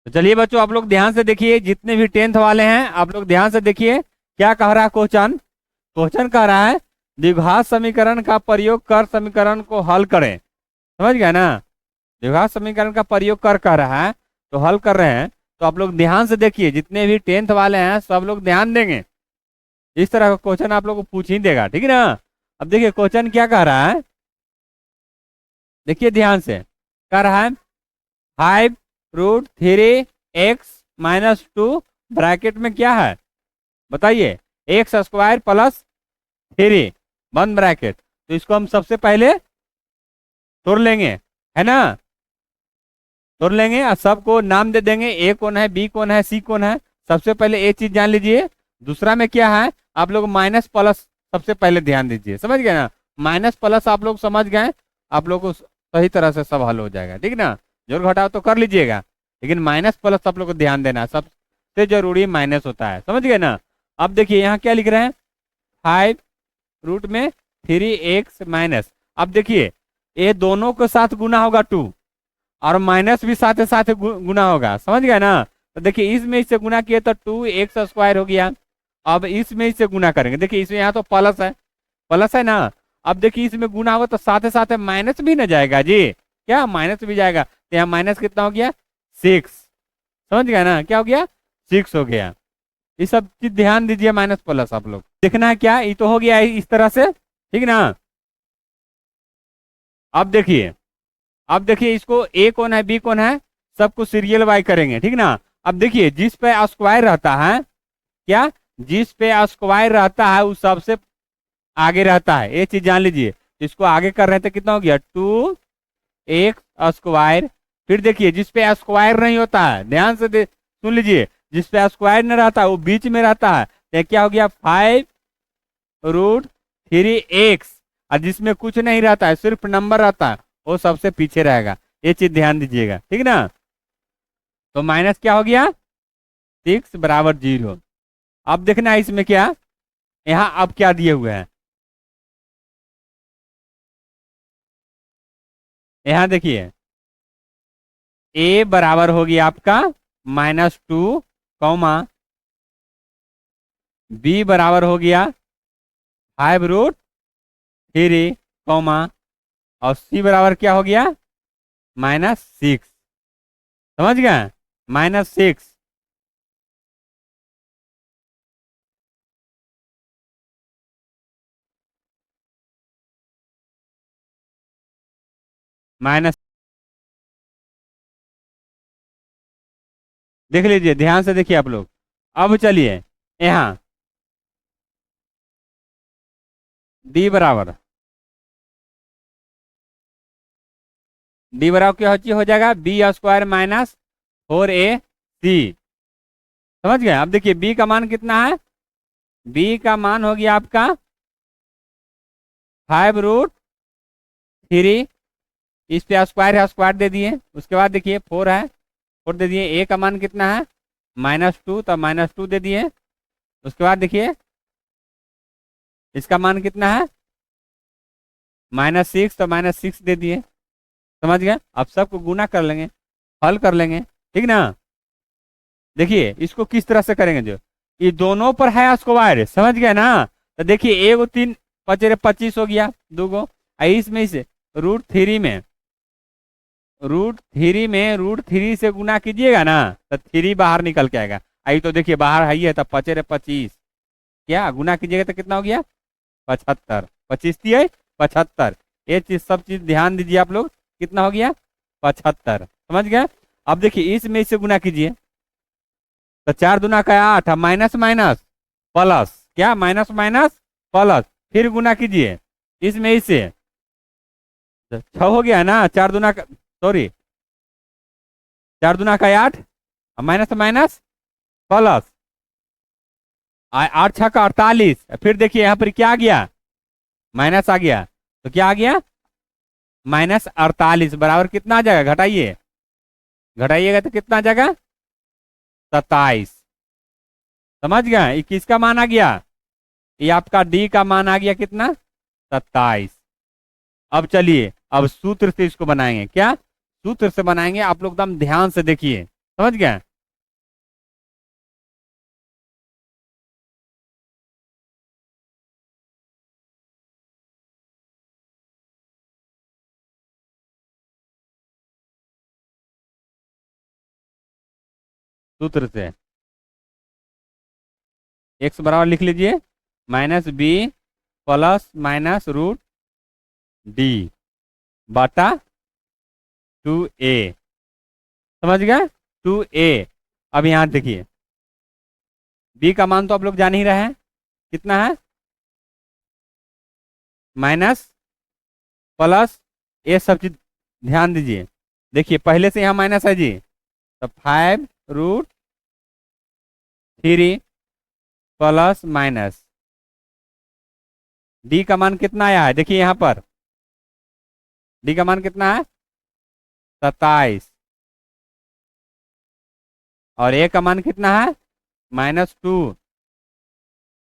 तो चलिए बच्चों, आप लोग ध्यान से देखिए, जितने भी 10th वाले हैं आप लोग ध्यान से देखिए क्या कह रहा है क्वेश्चन। क्वेश्चन कह रहा है द्विघात समीकरण का प्रयोग कर समीकरण को हल करें। समझ गया ना? द्विघात समीकरण का प्रयोग कर कह रहा है, तो हल कर रहे हैं। तो आप लोग ध्यान से देखिए, जितने भी 10th वाले हैं सब लोग ध्यान देंगे। इस तरह का क्वेश्चन आप लोग को पूछ ही देगा, ठीक है ना? अब देखिए क्वेश्चन क्या कह रहा है, देखिए ध्यान से। कह रहा है 5√3x-2 ब्रैकेट में क्या है बताइए, x² प्लस 3 बंद ब्रैकेट। तो इसको हम सबसे पहले तोड़ लेंगे, है ना? तोड़ लेंगे और सबको नाम दे देंगे, ए कौन है, बी कौन है, सी कौन है। सबसे पहले ये चीज जान लीजिए। दूसरा में क्या है, आप लोग माइनस प्लस सबसे पहले ध्यान दीजिए। समझ गए ना? माइनस प्लस आप लोग समझ गए, आप लोग को सही तरह से सब हल हो जाएगा, ठीक ना? जोड़ घटाव तो कर लीजिएगा, लेकिन माइनस प्लस आप लोग को ध्यान देना है, सबसे जरूरी माइनस होता है। समझ गए ना? अब देखिए यहाँ क्या लिख रहे हैं, 5√3x-। अब देखिए ये दोनों के साथ गुना होगा 2 और माइनस भी साथ साथ गुना होगा। समझ गए ना? तो देखिए इसमें इससे गुना किए तो 2x² हो गया। अब इसमें इससे गुना करेंगे, देखिए इसमें यहाँ तो प्लस है ना। अब देखिए इसमें गुना होगा तो साथ साथ माइनस भी ना जाएगा जी, क्या माइनस भी जाएगा। तो यहाँ माइनस कितना हो गया, 6। समझ गया ना? क्या हो गया, 6 हो गया। ये सब चीज ध्यान दीजिए, माइनस प्लस आप लोग देखना है क्या। ये तो हो गया इस तरह से, ठीक ना? अब देखिए, इसको ए कौन है, बी कौन है, सबको सीरियल वाई करेंगे, ठीक ना? अब देखिए जिस पे स्क्वायर रहता है, क्या जिस पे स्क्वायर रहता है उस सबसे आगे रहता है, ये चीज जान लीजिए। इसको आगे कर रहे थे, कितना हो गया, 2x²। फिर देखिए जिस पे स्क्वायर नहीं होता है, ध्यान से सुन लीजिए, जिस पे स्क्वायर नहीं रहता है वो बीच में रहता है, तो क्या हो गया, 5√3x। और जिसमें कुछ नहीं रहता है, सिर्फ नंबर रहता है, वो सबसे पीछे रहेगा। ये चीज ध्यान दीजिएगा, ठीक ना? तो माइनस क्या हो गया, 6 बराबर 0। अब देखना है इसमें क्या, यहाँ अब क्या दिए हुए हैं, यहाँ देखिए a बराबर हो गया आपका -2, b बराबर हो गया 5√3, और c बराबर क्या हो गया, -6। समझ गए, -6। माइनस, देख लीजिए ध्यान से देखिए आप लोग। अब चलिए यहाँ डी बराबर क्या हो जाएगा, b² -4ac। समझ गए? अब देखिए b का मान कितना है, b का मान हो गया आपका 5√3। इस पे स्क्वायर है, स्क्वायर दे दिए। उसके बाद देखिए 4 है, 4 दे दिए। a का मान कितना है, -2, तो -2 दे दिए। उसके बाद देखिए इसका मान कितना है, -6, तो -6 दे दिए। समझ गए? अब सबको गुना कर लेंगे, हल कर लेंगे, ठीक ना? देखिए इसको किस तरह से करेंगे, जो ये दोनों पर है स्क्वायर, समझ गए ना? तो देखिए 1 3 5 25 हो गया, 2 गो। इसमें से √3 में √3 से गुना कीजिएगा ना, तो 3 बाहर निकल के आएगा। आई तो देखिए बाहर है ही है, तो 5 25, क्या गुना कीजिएगा तो कितना हो गया, 75। 25 दिए 75। ये चीज सब चीज ध्यान दीजिए आप लोग, कितना हो गया, 75। समझ गए? अब देखिए इसमें इससे गुना कीजिए, तो 4 दूना का 8, माइनस माइनस प्लस, क्या माइनस माइनस प्लस, फिर गुना कीजिए इसमें इससे, तो 6 हो गया ना। 4 दूना का, सॉरी, 4 दूना का 8, माइनस माइनस प्लस, 8 6 का 48। फिर देखिए यहाँ पर क्या आ गया, माइनस आ गया, तो क्या आ गया, -48 बराबर कितना आ जाएगा, घटाइए, घटाइएगा तो कितना आ जाएगा, 27। समझ गए? 21 का मान आ गया, ये आपका डी का मान आ गया कितना, 27। अब चलिए अब सूत्र से इसको बनाएंगे, क्या सूत्र से बनाएंगे, आप लोग एकदम ध्यान से देखिए। समझ गए? सूत्र से एक्स बराबर लिख लीजिए -b plus minus root D बटा 2a। समझ गए? 2a। अब यहाँ देखिए b का मान तो आप लोग जान ही रहे हैं, कितना है? माइनस प्लस, ये सब चीज ध्यान दीजिए। देखिए पहले से यहाँ माइनस है जी, तो 5√3 प्लस माइनस डी का मान कितना आया है? देखिए यहाँ पर डी का मान कितना है? 27। और ए का मान कितना है? -2।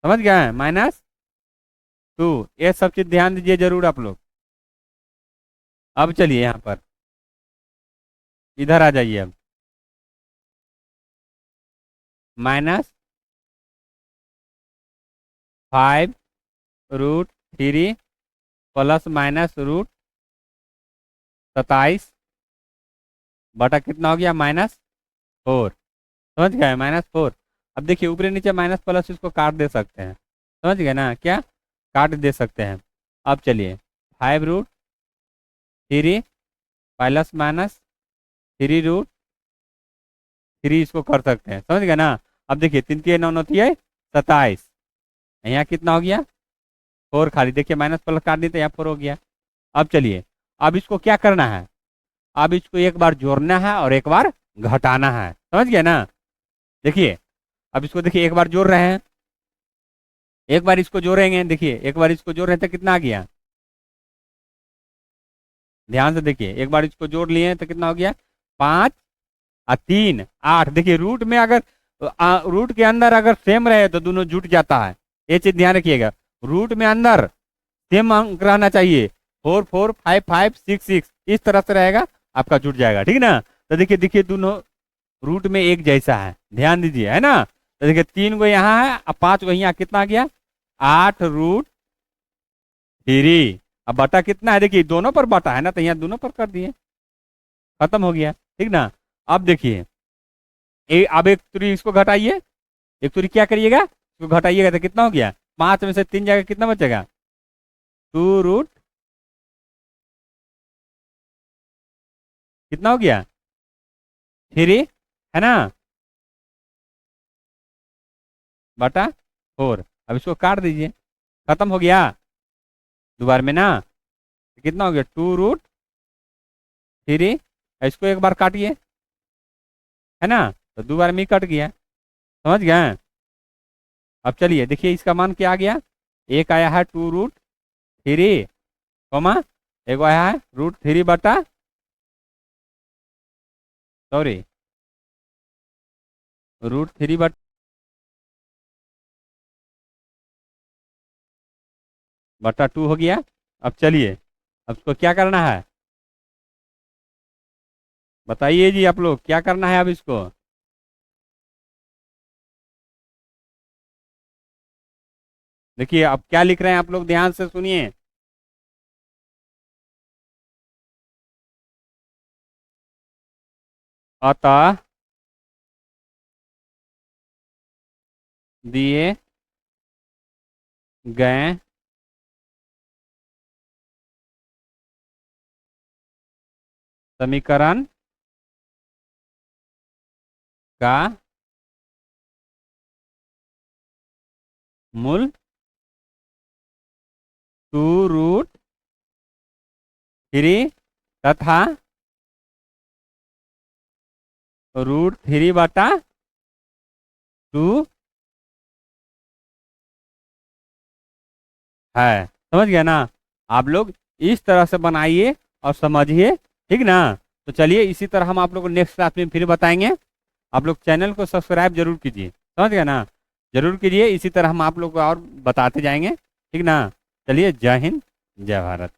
समझ गए? -2। ये सब चीज ध्यान दीजिए जरूर आप लोग। अब चलिए यहाँ पर इधर आ जाइए। अब -5√3 प्लस माइनस रूट 27 बटा कितना हो गया? -4। समझ गए? -4। अब देखिए ऊपरी नीचे माइनस प्लस इसको काट दे सकते हैं। समझ गए ना? क्या काट दे सकते हैं? अब चलिए 5√3 प्लस माइनस 3√3 इसको कर सकते हैं। समझ गए ना? अब देखिए 3×3 = 9 27। यहाँ कितना हो गया? 4 खाली। देखिए माइनस प्लस काट दी तो यहाँ 4 हो गया। अब चलिए, अब इसको क्या करना है? अब इसको एक बार जोड़ना है और एक बार घटाना है। समझ गए ना? देखिए अब इसको देखिए एक बार जोड़ रहे हैं, एक बार इसको जोड़ेंगे। देखिए एक बार इसको जोड़ रहे थे, कितना आ गया? ध्यान से देखिए, एक बार इसको जोड़ लिए तो कितना हो गया? 5 और 3 8। देखिए रूट में अगर रूट के अंदर अगर सेम रहे तो दोनों जुट जाता है। ये चीज ध्यान रखिएगा, रूट में अंदर सेम अंक रहना चाहिए। 4 4 5 5 6 6 इस तरह से रहेगा, आपका जुट जाएगा। ठीक ना? तो देखिए देखिए दोनों रूट में एक जैसा है, ध्यान दीजिए, है ना? तो देखिए 3 को यहाँ है और 5 को यहाँ, कितना आ गया? 8√3। अब बटा कितना है? देखिए दोनों पर बटा है ना, तो यहाँ दोनों पर कर दिए, खत्म हो गया। ठीक ना? अब देखिए अब एक तुरी इसको घटाइए, एक तुरी क्या करिएगा? इसको घटाइएगा तो कितना हो गया? 5 में से 3 जाएगा, कितना बचेगा? 2 कितना हो गया? 3, है ना? बटा 4। अब इसको काट दीजिए, खत्म हो गया दोबारा में ना। तो कितना हो गया? 2√3। इसको एक बार काटिए, है ना? तो दोबारा में ही कट गया। समझ गए? अब चलिए देखिए इसका मान क्या आ गया? एक आया है 2√3 कॉमा, एक आया है √3 बटा, सॉरी, √3 बटा 2 हो गया। अब चलिए अब इसको क्या करना है? बताइए जी आप लोग, क्या करना है अब इसको? देखिए अब क्या लिख रहे हैं आप लोग, ध्यान से सुनिए। अतः दिए गए समीकरण का मूल 2√3 तथा √3 बटा 2 है। समझ गया ना? आप लोग इस तरह से बनाइए और समझिए। ठीक ना? तो चलिए इसी तरह हम आप लोग को नेक्स्ट क्लास में फिर बताएंगे। आप लोग चैनल को सब्सक्राइब जरूर कीजिए। समझ गया ना? जरूर कीजिए, इसी तरह हम आप लोग को और बताते जाएंगे। ठीक ना? चलिए, जय हिंद, जय भारत।